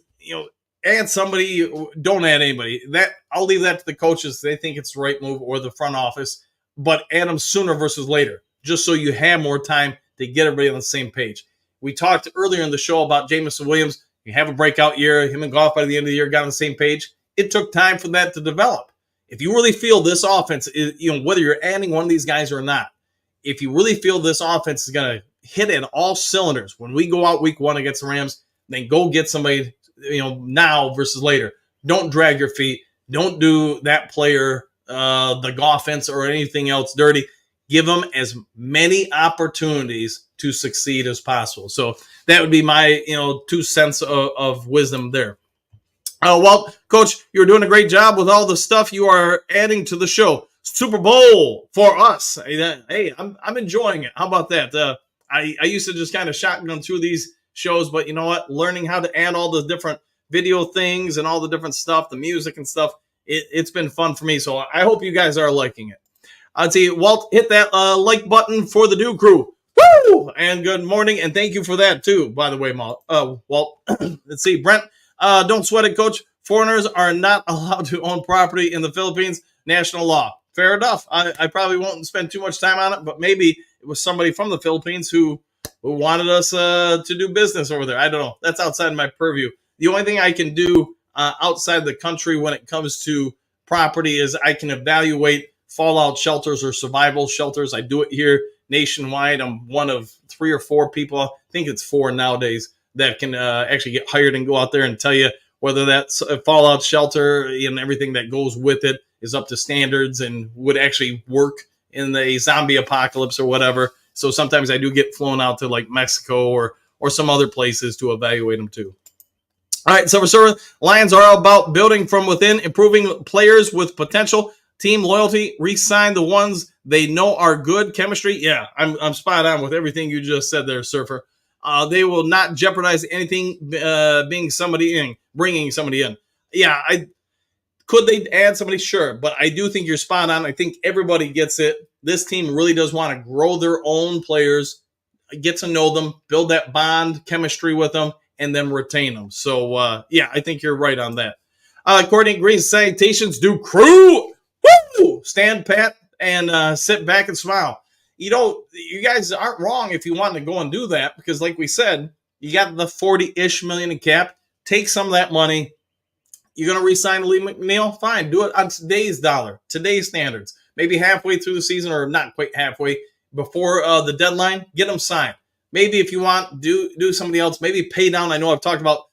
add somebody, don't add anybody. That I'll leave that to the coaches. They think it's the right move, or the front office, but add them sooner versus later, just so you have more time to get everybody on the same page. We talked earlier in the show about Jamison Williams. You have a breakout year. Him and Goff by the end of the year got on the same page. It took time for that to develop. If you really feel this offense is, whether you're adding one of these guys or not, if you really feel this offense is going to hit at all cylinders when we go out week one against the Rams, then go get somebody, now versus later. Don't drag your feet. Don't do that player, the offense or anything else dirty. Give them as many opportunities to succeed as possible. So that would be my, 2 cents of wisdom there. Well, Coach, you're doing a great job with all the stuff you are adding to the show. Super Bowl for us. Hey, I'm enjoying it. How about that? I used to just kind of shotgun through these shows, but you know what? Learning how to add all the different video things and all the different stuff, the music and stuff, it's been fun for me. So I hope you guys are liking it. I'd say, Walt, hit that like button for the Duke Crew. Woo! And good morning, and thank you for that, too, by the way, Walt. Let's see, Brent, don't sweat it, Coach. Foreigners are not allowed to own property in the Philippines. National law. Fair enough. I probably won't spend too much time on it, but maybe it was somebody from the Philippines who wanted us to do business over there. I don't know. That's outside my purview. The only thing I can do outside the country when it comes to property is I can evaluate fallout shelters or survival shelters. I do it here nationwide. I'm one of 3 or 4 people, I think it's 4 nowadays, that can actually get hired and go out there and tell you whether that fallout shelter and everything that goes with it is up to standards and would actually work in the zombie apocalypse or whatever. So sometimes I do get flown out to like Mexico or some other places to evaluate them too. All right, Silver Surfer, Lions are all about building from within, improving players with potential, team loyalty, re-sign the ones they know are good, chemistry. Yeah, I'm spot on with everything you just said there, Surfer. They will not jeopardize anything bringing somebody in. Yeah, could they add somebody? Sure, but I do think you're spot on. I think everybody gets it. This team really does want to grow their own players, get to know them, build that bond, chemistry with them, and then retain them. So, yeah, I think you're right on that. Courtney Green's salutations do crew. Woo! Stand pat and sit back and smile. You know, you guys aren't wrong if you want to go and do that because, like we said, you got the $40-ish million in cap. Take some of that money. You're going to re-sign Lee McNeil? Fine. Do it on today's dollar, today's standards. Maybe halfway through the season or not quite halfway before the deadline, get them signed. Maybe if you want, do somebody else. Maybe pay down. I know I've talked about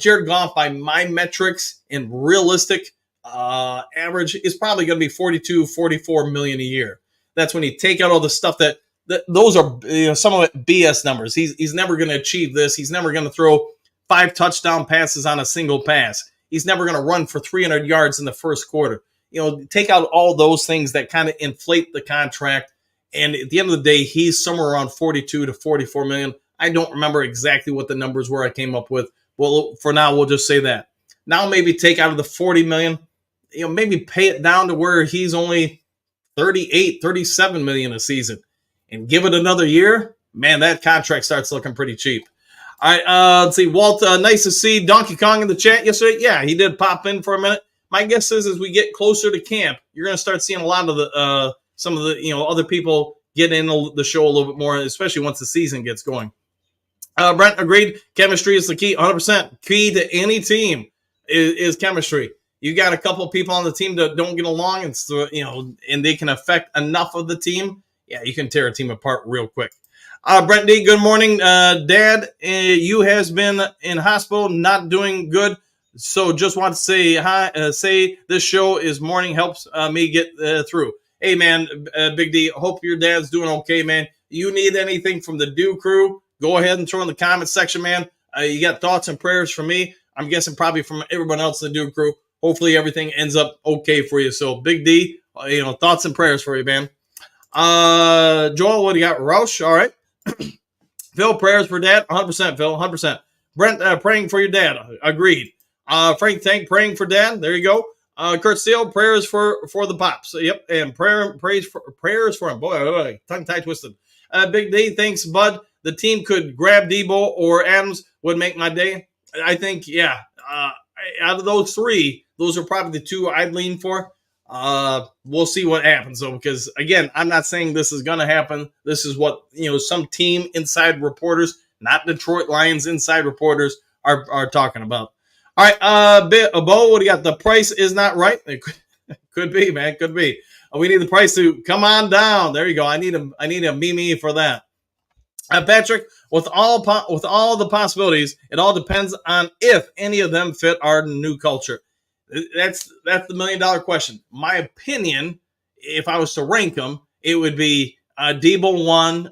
Jared Goff by my metrics and realistic average is probably going to be $42-44 million a year. That's when you take out all the stuff that those are some of it BS numbers. He's never going to achieve this. He's never going to throw 5 touchdown passes on a single pass. He's never going to run for 300 yards in the first quarter. Take out all those things that kind of inflate the contract. And at the end of the day, he's somewhere around 42 to 44 million. I don't remember exactly what the numbers were I came up with. Well, for now, we'll just say that. Now maybe take out of the 40 million, maybe pay it down to where he's only 38, 37 million a season and give it another year. Man, that contract starts looking pretty cheap. All right, let's see. Walt, nice to see Donkey Kong in the chat yesterday. Yeah, he did pop in for a minute. My guess is as we get closer to camp, you're going to start seeing a lot of the some of the other people get in the show a little bit more, especially once the season gets going. Brent agreed. Chemistry is the key. 100% key to any team is chemistry. You got a couple of people on the team that don't get along, and they can affect enough of the team. Yeah, you can tear a team apart real quick. Brent D, good morning, Dad. You has been in hospital, not doing good. So just want to say hi. Say this show is morning helps me get through. Hey man, Big D. Hope your dad's doing okay, man. You need anything from the Do Crew? Go ahead and throw in the comment section, man. You got thoughts and prayers from me. I'm guessing probably from everyone else in the Do Crew. Hopefully everything ends up okay for you. So Big D, thoughts and prayers for you, man. Joel, what do you got? Roush, all right. Phil, prayers for Dad. 100%, Phil, 100%. Brent, praying for your dad. Agreed. Frank Tank, praying for Dad. There you go. Kurt Steele, prayers for the pops. Yep, and prayers for him. Boy, tongue tie twisted. Big D, thanks, bud. The team could grab Deebo or Adams would make my day. I think, yeah. Out of those 3, those are probably the 2 I'd lean for. We'll see what happens though, because again, I'm not saying this is going to happen. This is what some team inside reporters, not Detroit Lions inside reporters, are talking about. All right, Bo, what do you got? The price is not right. It could be, man, could be. We need the price to come on down. There you go. I need a meme for that. Patrick, with all the possibilities, it all depends on if any of them fit our new culture. That's the $1 million question. My opinion, if I was to rank them, it would be Deebo 1,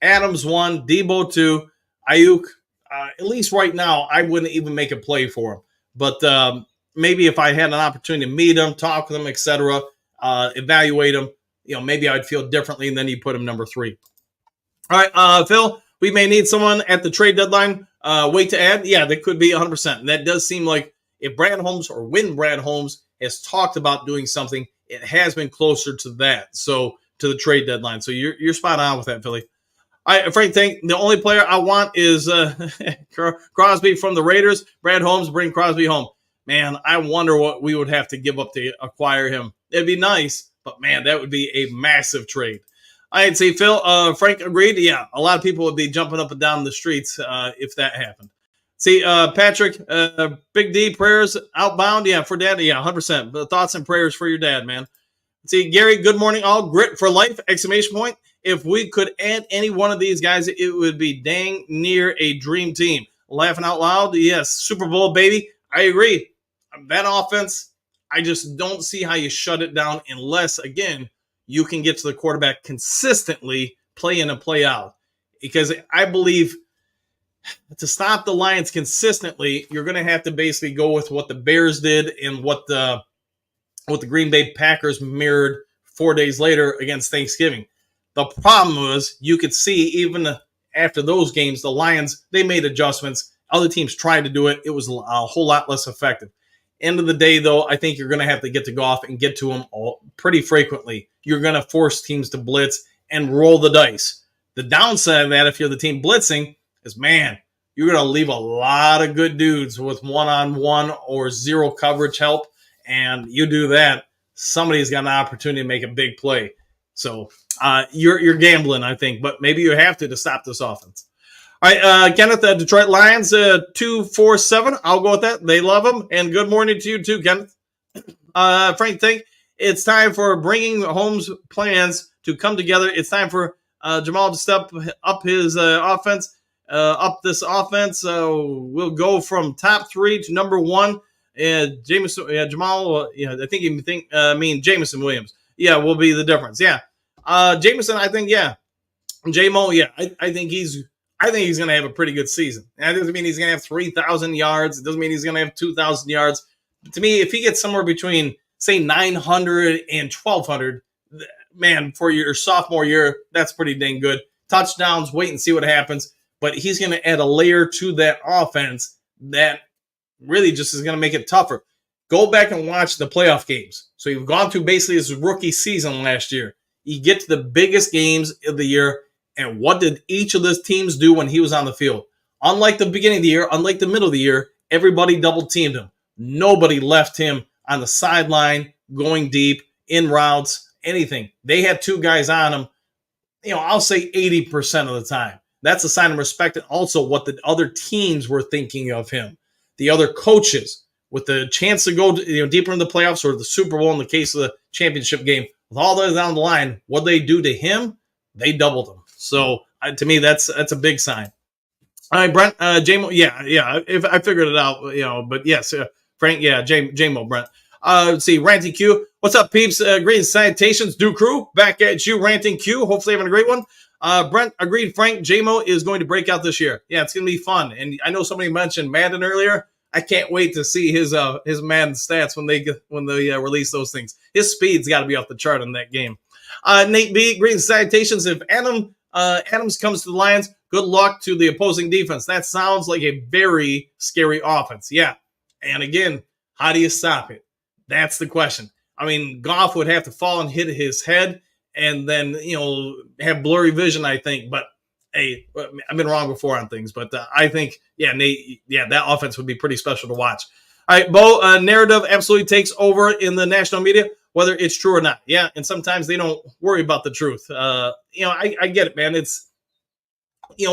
Adams 1, Deebo 2, Aiyuk. At least right now, I wouldn't even make a play for him. But maybe if I had an opportunity to meet him, talk with him, etc., evaluate him, maybe I'd feel differently, and then you put him number 3. All right, Phil, we may need someone at the trade deadline. Wait to add. Yeah, that could be 100%. And that does seem like if Brad Holmes or when Brad Holmes has talked about doing something, it has been closer to that. So to the trade deadline. So you're spot on with that, Philly. All right, Frank, the only player I want is Crosby from the Raiders. Brad Holmes, bring Crosby home. Man, I wonder what we would have to give up to acquire him. It'd be nice, but man, that would be a massive trade. I'd say, Phil, Frank agreed. Yeah, a lot of people would be jumping up and down the streets if that happened. See, Patrick, Big D, prayers outbound. Yeah, for dad. Yeah, 100%. But thoughts and prayers for your dad, man. See, Gary, good morning, all. Grit for life, exclamation point. If we could add any one of these guys, it would be dang near a dream team. Laughing out loud. Yes, Super Bowl, baby. I agree. That offense, I just don't see how you shut it down unless, again, you can get to the quarterback consistently, play in and play out. Because I believe to stop the Lions consistently, you're going to have to basically go with what the Bears did and what the Green Bay Packers mirrored 4 days later against Thanksgiving. The problem was you could see even after those games, the Lions, they made adjustments. Other teams tried to do it. It was a whole lot less effective. End of the day, though, I think you're going to have to get to Goff and get to him pretty frequently. You're going to force teams to blitz and roll the dice. The downside of that, if you're the team blitzing, is, man, you're going to leave a lot of good dudes with one-on-one or zero coverage help. And you do that, somebody's got an opportunity to make a big play. So you're gambling, I think, but maybe you have to stop this offense. All right, Kenneth, Detroit Lions, 247. I'll go with that. They love them. And good morning to you too, Kenneth. Frank, think it's time for bringing Holmes' plans to come together. It's time for Jamal to step up his offense. Up this offense, we'll go from top 3 to number 1. Jameson, Jamal, I think you mean Jameson Williams. Yeah, will be the difference. Yeah, Jameson, I think, yeah, J-Mo, yeah, I think he's going to have a pretty good season. That doesn't mean he's going to have 3,000 yards. It doesn't mean he's going to have 2,000 yards. But to me, if he gets somewhere between, say, 900 and 1,200, man, for your sophomore year, that's pretty dang good. Touchdowns, wait and see what happens. But he's going to add a layer to that offense that really just is going to make it tougher. Go back and watch the playoff games. So you've gone through basically his rookie season last year. You get to the biggest games of the year, and what did each of those teams do when he was on the field? Unlike the beginning of the year, unlike the middle of the year, everybody double-teamed him. Nobody left him on the sideline, going deep, in routes, anything. They had 2 guys on him, I'll say 80% of the time. That's a sign of respect, and also what the other teams were thinking of him. The other coaches, with the chance to go deeper in the playoffs or the Super Bowl in the case of the championship game, with all those down the line, what they do to him, they doubled him. So to me, that's a big sign. All right, Brent, J-Mo, yeah, if I figured it out, but yes, Frank, yeah, J-Mo, Brent. Let's see, Ranting Q. What's up, peeps? Greetings, salutations, Do Crew. Back at you, Ranting Q. Hopefully having a great one. Brent, agreed, Frank, J-Mo is going to break out this year. Yeah, it's going to be fun. And I know somebody mentioned Madden earlier. I can't wait to see his Madden stats when they release those things. His speed's got to be off the chart in that game. Nate B, greetings, salutations. If Adams comes to the Lions, good luck to the opposing defense. That sounds like a very scary offense. Yeah. And again, how do you stop it? That's the question. I mean, Goff would have to fall and hit his head and then, have blurry vision, I think. But, hey, I've been wrong before on things. But I think, Nate, that offense would be pretty special to watch. All right, Bo, narrative absolutely takes over in the national media, whether it's true or not. Yeah, and sometimes they don't worry about the truth. I get it, man. It's,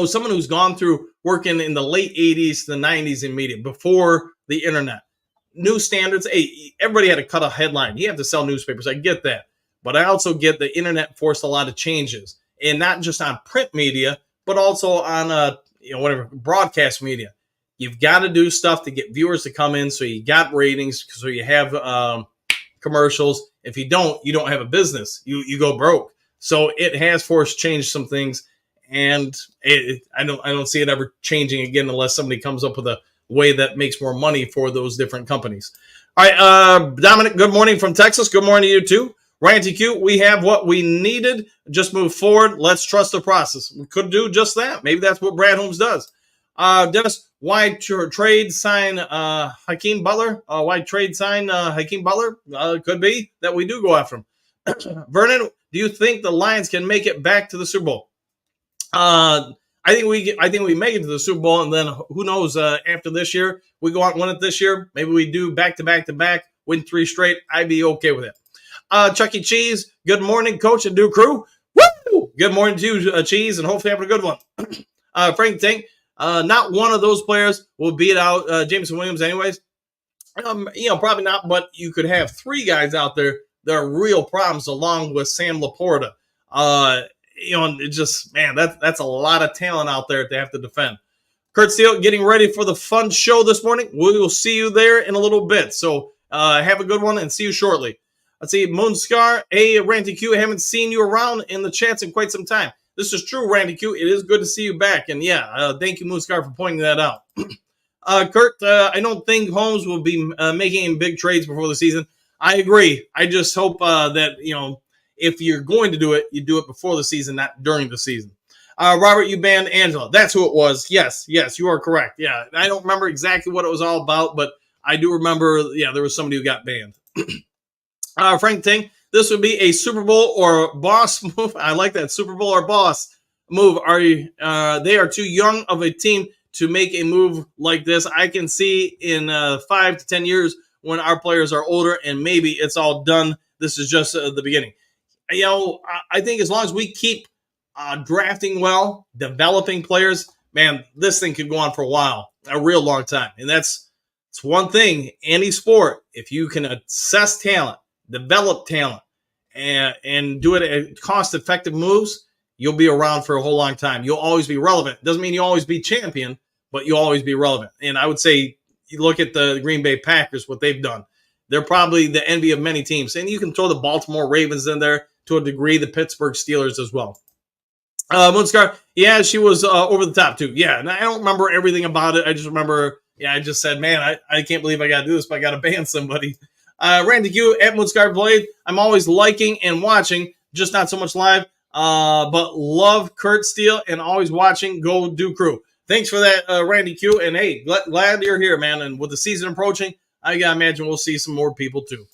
someone who's gone through working in the late 80s to the 90s in media before the internet. New standards, hey, everybody had to cut a headline. You have to sell newspapers. I get that. But I also get the internet forced a lot of changes, and not just on print media, but also on broadcast media. You've got to do stuff to get viewers to come in, so you got ratings, so you have commercials. If you don't have a business. You go broke. So it has forced change some things, and I don't see it ever changing again unless somebody comes up with a way that makes more money for those different companies. All right, Dominic, good morning from Texas. Good morning to you too. Ranty Q, we have what we needed. Just move forward. Let's trust the process. We could do just that. Maybe that's what Brad Holmes does. Dennis, why trade sign Hakeem Butler? Why trade sign Hakeem Butler? Could be that we do go after him. Vernon, do you think the Lions can make it back to the Super Bowl? I think we make it to the Super Bowl, and then who knows? After this year, we go out and win it this year. Maybe we do back to back to back, win 3 straight. I'd be okay with it. Chuck E. Cheese, good morning, Coach and Do Crew. Woo! Good morning to you, Cheese, and hopefully having a good one. Frank Tank, Not one of those players will beat out Jameson Williams anyways. Probably not, but you could have three guys out there that are real problems along with Sam Laporta. It just, man, that's a lot of talent out there to have to defend. Kurt Steele getting ready for the fun show this morning. We will see you there in a little bit. So have a good one and see you shortly. Let's see, Moonscar, hey, Randy Q, I haven't seen you around in the chats in quite some time. This is true, Randy Q. It is good to see you back. And yeah, thank you, Moonscar, for pointing that out. Kurt, I don't think Holmes will be making big trades before the season. I agree. I just hope that, if you're going to do it, you do it before the season, not during the season. Robert, you banned Angela. That's who it was. Yes, you are correct. Yeah, I don't remember exactly what it was all about, but I do remember, there was somebody who got banned. Frank Ting, this would be a Super Bowl or boss move. I like that, Super Bowl or boss move. They are too young of a team to make a move like this. I can see in 5 to 10 years when our players are older and maybe it's all done. This is just the beginning. I think as long as we keep drafting well, developing players, man, this thing could go on for a while, a real long time. And it's one thing, any sport, if you can assess talent, develop talent, and do it at cost-effective moves, you'll be around for a whole long time. You'll always be relevant. Doesn't mean you always be champion, but you'll always be relevant. And I would say, you look at the Green Bay Packers, what they've done. They're probably the envy of many teams. And you can throw the Baltimore Ravens in there to a degree, the Pittsburgh Steelers as well. Moonscar, yeah, she was over the top too. Yeah, and I don't remember everything about it. I just remember, I just said, man, I can't believe I got to do this, but I got to ban somebody. Randy Q at Moonscar Blade, I'm always liking and watching, just not so much live, but love Kurt Steele and always watching. Go Do Crew. Thanks for that, Randy Q. And hey, glad you're here, man. And with the season approaching, I gotta imagine we'll see some more people too.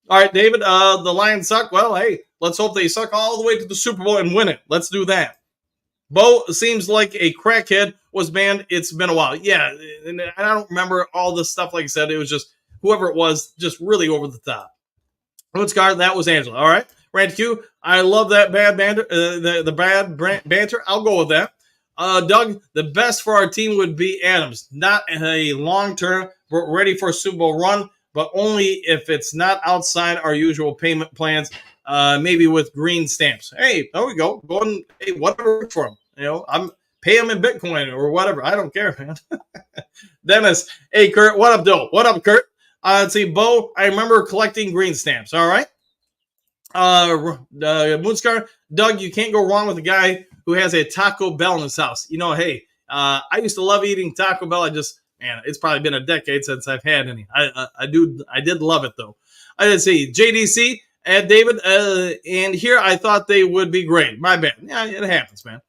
All right, David, the Lions suck. Well, hey, let's hope they suck all the way to the Super Bowl and win it. Let's do that. Bo seems like a crackhead was banned. It's been a while. Yeah, and I don't remember all this stuff. Like I said, it was just whoever it was, just really over the top. Moonscar, that was Angela. All right, Randy Q, I love that bad banter. The bad banter. I'll go with that. Doug, the best for our team would be Adams. Not a long-term, but ready for a Super Bowl run, but only if it's not outside our usual payment plans, maybe with green stamps. Hey, there we go. Go and hey, whatever works for him. I'm pay him in Bitcoin or whatever. I don't care, man. Dennis, hey, Kurt, what up, Doe? What up, Kurt? Let's see, Bo, I remember collecting green stamps. All right. Moonscar, Doug, you can't go wrong with a guy who has a Taco Bell in his house. Hey, I used to love eating Taco Bell. It's probably been a decade since I've had any. I did love it though. I did see JDC and David, and here I thought they would be great. My bad. Yeah, it happens, man.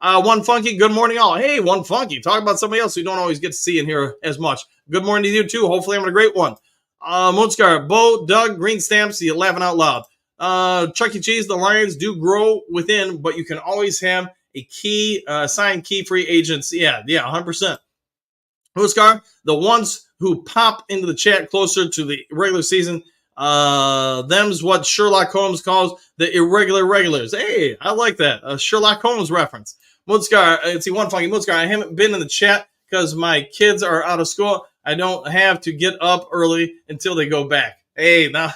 One Funky, good morning all. Hey, One Funky, talk about somebody else who don't always get to see and hear as much. Good morning to you too. Hopefully I'm having a great one. Moonscar, Bo, Doug, green stamps, you're laughing out loud. Chuck E. Cheese, the Lions do grow within, but you can always have a key, signed key free agents. Yeah, 100%. Moonscar, the ones who pop into the chat closer to the regular season, them's what Sherlock Holmes calls the irregular regulars. Hey, I like that. A Sherlock Holmes reference. Moonscar, it's the One Funky Moonscar. I haven't been in the chat because my kids are out of school. I don't have to get up early until they go back. Hey, now,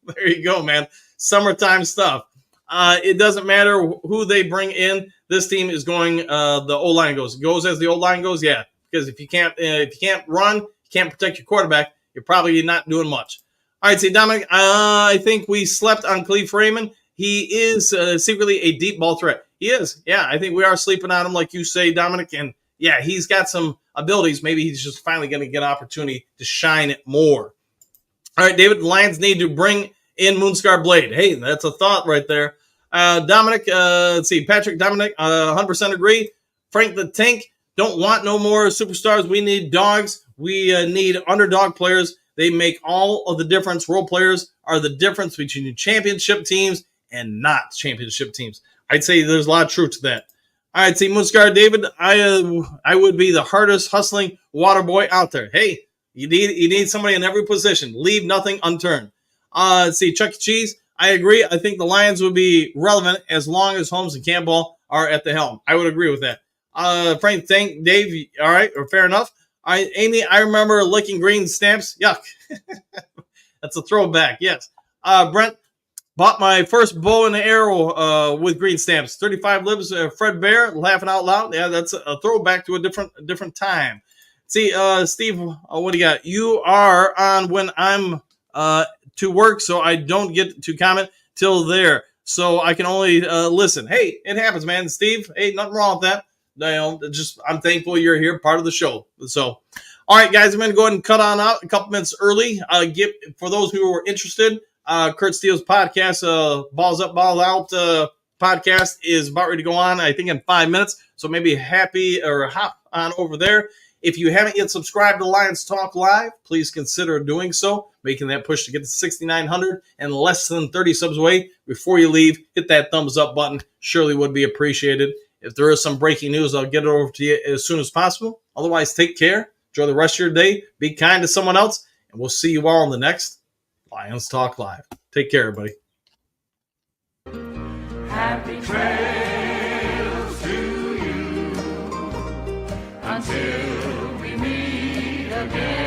there you go, man. Summertime stuff. It doesn't matter who they bring in. This team is going. The O-line goes as the O-line goes. Yeah, because if you can't run, you can't protect your quarterback. You're probably not doing much. All right, see Dominic. I think we slept on Khalif Raymond. He is secretly a deep ball threat. He is. Yeah, I think we are sleeping on him, like you say, Dominic. And yeah, he's got some abilities. Maybe he's just finally going to get an opportunity to shine it more. All right, David. The Lions need to bring in Moonscar Blade. Hey, that's a thought right there. Dominic, let's see. Patrick, Dominic, 100% agree. Frank the Tank, don't want no more superstars. We need dogs. We need underdog players. They make all of the difference. Role players are the difference between championship teams and not championship teams. I'd say there's a lot of truth to that. All right, see, Moonscar David, I would be the hardest hustling water boy out there. Hey, you need somebody in every position. Leave nothing unturned. Let's see, Chuck E. Cheese, I agree. I think the Lions would be relevant as long as Holmes and Campbell are at the helm. I would agree with that. Frank, thank Dave. All right, or fair enough. Amy, I remember licking green stamps. Yuck. That's a throwback. Yes. Brent, bought my first bow and arrow with green stamps. 35 libs. Fred Bear, laughing out loud. Yeah, that's a throwback to a different time. See, Steve, what do you got? You are on when I'm to work, so I don't get to comment till there. So I can only listen. Hey, it happens, man. Steve, hey, nothing wrong with that. Just I'm thankful you're here, part of the show. So, all right, guys, I'm going to go ahead and cut on out a couple minutes early. For those who are interested, Kurt Steele's podcast, Balls Up, Balls Out podcast is about ready to go on, I think, in 5 minutes. So maybe hop on over there. If you haven't yet subscribed to Lions Talk Live, please consider doing so, making that push to get to 6,900 and less than 30 subs away. Before you leave, hit that thumbs up button. Surely would be appreciated. If there is some breaking news, I'll get it over to you as soon as possible. Otherwise, take care. Enjoy the rest of your day. Be kind to someone else. And we'll see you all in the next Lions Talk Live. Take care, everybody. Happy trails to you until we meet again.